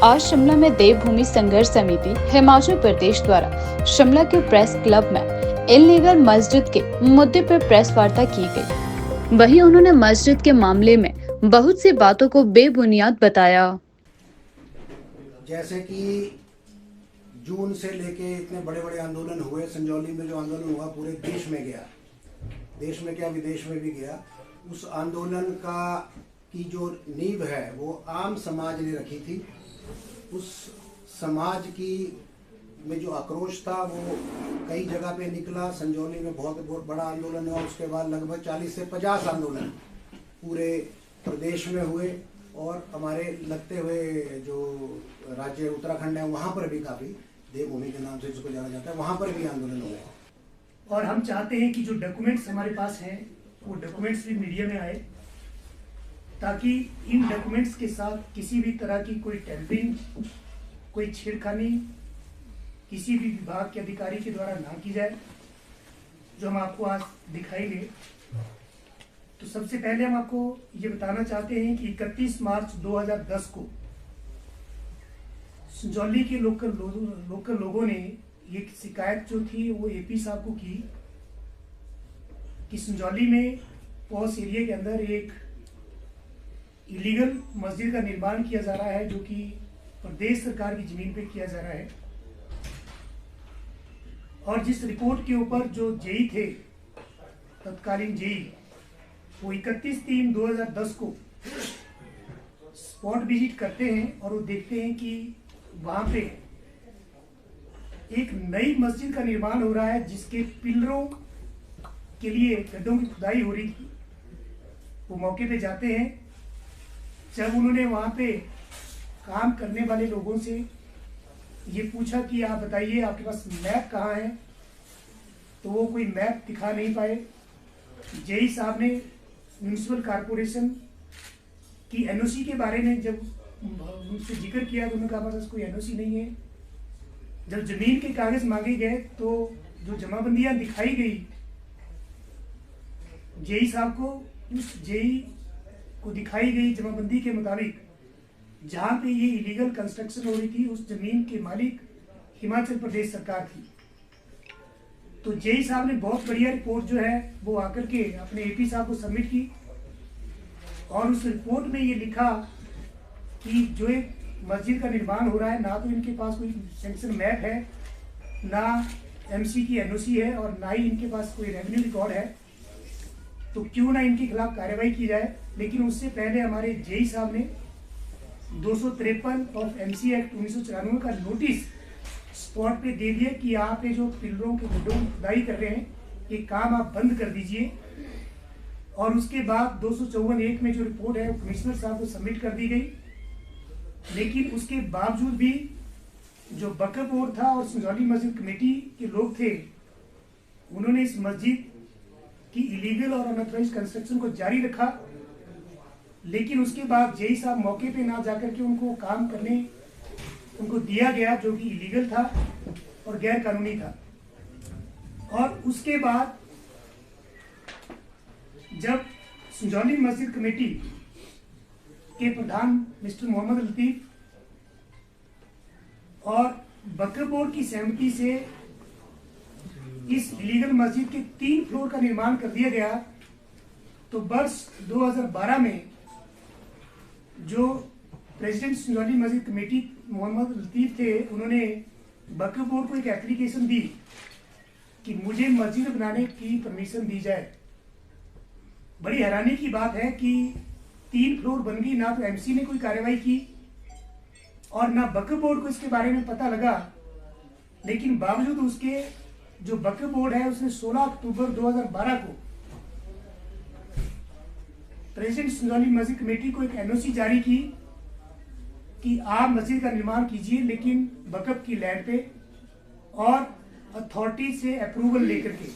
आज शिमला में देवभूमि संघर्ष समिति हिमाचल प्रदेश द्वारा शिमला के प्रेस क्लब में इल्लीगल मस्जिद के मुद्दे पर प्रेस वार्ता की गई। वहीं उन्होंने मस्जिद के मामले में बहुत सी बातों को बेबुनियाद बताया। जैसे कि जून से लेके इतने बड़े बड़े आंदोलन हुए, संजौली में जो आंदोलन हुआ पूरे देश में गया, देश में क्या विदेश में भी गया। उस आंदोलन की जो नींव है वो आम समाज ने रखी थी। उस समाज की में जो आक्रोश था वो कई जगह पे निकला। संजौली में बहुत बड़ा आंदोलन हुआ, उसके बाद लगभग 40 से 50 आंदोलन पूरे प्रदेश में हुए और हमारे लगते हुए जो राज्य उत्तराखंड है वहाँ पर भी काफ़ी देवभूमि के नाम से जिसको जाना जाता है वहाँ पर भी आंदोलन हुए। और हम चाहते हैं कि जो डॉक्यूमेंट्स हमारे पास हैं वो डॉक्यूमेंट्स भी मीडिया में आए, ताकि इन डॉक्यूमेंट्स के साथ किसी भी तरह की कोई टेम्परिंग, कोई छेड़खानी किसी भी विभाग के अधिकारी के द्वारा ना की जाए, जो हम आपको आज दिखाएंगे। तो सबसे पहले हम आपको ये बताना चाहते हैं कि 31 मार्च 2010 को संजौली के लोकल लोगों ने ये शिकायत जो थी वो एपी साहब को की कि संजौली में पॉस एरिया के अंदर एक इलीगल मस्जिद का निर्माण किया जा रहा है, जो कि प्रदेश सरकार की जमीन पे किया जा रहा है। और जिस रिपोर्ट के ऊपर जो जेई थे, तत्कालीन जेई, वो 31/3/2010 को स्पॉट विजिट करते हैं और वो देखते हैं कि वहां पे एक नई मस्जिद का निर्माण हो रहा है, जिसके पिलरों के लिए गड्ढों की खुदाई हो रही थी। वो मौके पे जाते हैं। जब उन्होंने वहां पे काम करने वाले लोगों से ये पूछा कि आप बताइए आपके पास मैप कहाँ है, तो वो कोई मैप दिखा नहीं पाए। जेई साहब ने म्यूनिसिपल कॉरपोरेशन की एनओसी के बारे में जब उनसे जिक्र किया तो उन्होंने कहा हमारे पास कोई एनओसी नहीं है। जब जमीन के कागज मांगे गए तो जो जमाबंदियां दिखाई गई जेई साहब को, उस जेई को दिखाई गई जमाबंदी के मुताबिक जहां पे ये इलीगल कंस्ट्रक्शन हो रही थी उस जमीन के मालिक हिमाचल प्रदेश सरकार थी। तो जेई साहब ने बहुत बढ़िया रिपोर्ट जो है वो आकर के अपने एपी साहब को सबमिट की और उस रिपोर्ट में ये लिखा कि जो एक मस्जिद का निर्माण हो रहा है, ना तो इनके पास कोई सैंक्शन मैप है, ना एमसी की एनओसी है और ना ही इनके पास कोई रेवेन्यू रिकॉर्ड है, तो क्यों ना इनके खिलाफ कार्रवाई की जाए। लेकिन उससे पहले हमारे जेई साहब ने 253 ऑफ एमसी एक्ट 1994 का नोटिस स्पॉट पे दे दिया कि आप ये जो पिलरों के गड्ढों की खुदाई कर रहे हैं ये काम आप बंद कर दीजिए। और उसके बाद 254(1) में जो रिपोर्ट है वो कमिश्नर साहब को सबमिट कर दी गई। लेकिन उसके बावजूद भी जो वक्फ बोर्ड था और संजौली मस्जिद कमेटी के लोग थे, उन्होंने इस मस्जिद की इलीगल और अनऑथराइज्ड कंस्ट्रक्शन को जारी रखा। लेकिन उसके बाद जेई साहब मौके पे ना जाकर के उनको काम करने उनको दिया गया, जो कि इलीगल था और गैर कानूनी था। और उसके बाद जब संजौली मस्जिद कमेटी के प्रधान मिस्टर मोहम्मद लतीफ और वक्फ बोर्ड की सहमति से इस इलीगल मस्जिद के 3 फ्लोर का निर्माण कर दिया गया, तो वर्ष 2012 में जो प्रेसिडेंट संजौली मस्जिद कमेटी मोहम्मद लतीफ थे, उन्होंने वक्फ बोर्ड को एक एप्लीकेशन दी कि मुझे मस्जिद बनाने की परमिशन दी जाए। बड़ी हैरानी की बात है कि 3 फ्लोर बन गई, ना तो एमसी ने कोई कार्रवाई की और ना वक्फ बोर्ड को इसके बारे में पता लगा। लेकिन बावजूद उसके जो वक्फ बोर्ड है उसने 16 अक्टूबर 2012 को प्रेसिडेंट संजौली मस्जिद कमेटी को एक एनओसी जारी की कि आप मस्जिद का निर्माण कीजिए, लेकिन वक्फ की लैंड पे और अथॉरिटी से अप्रूवल लेकर के।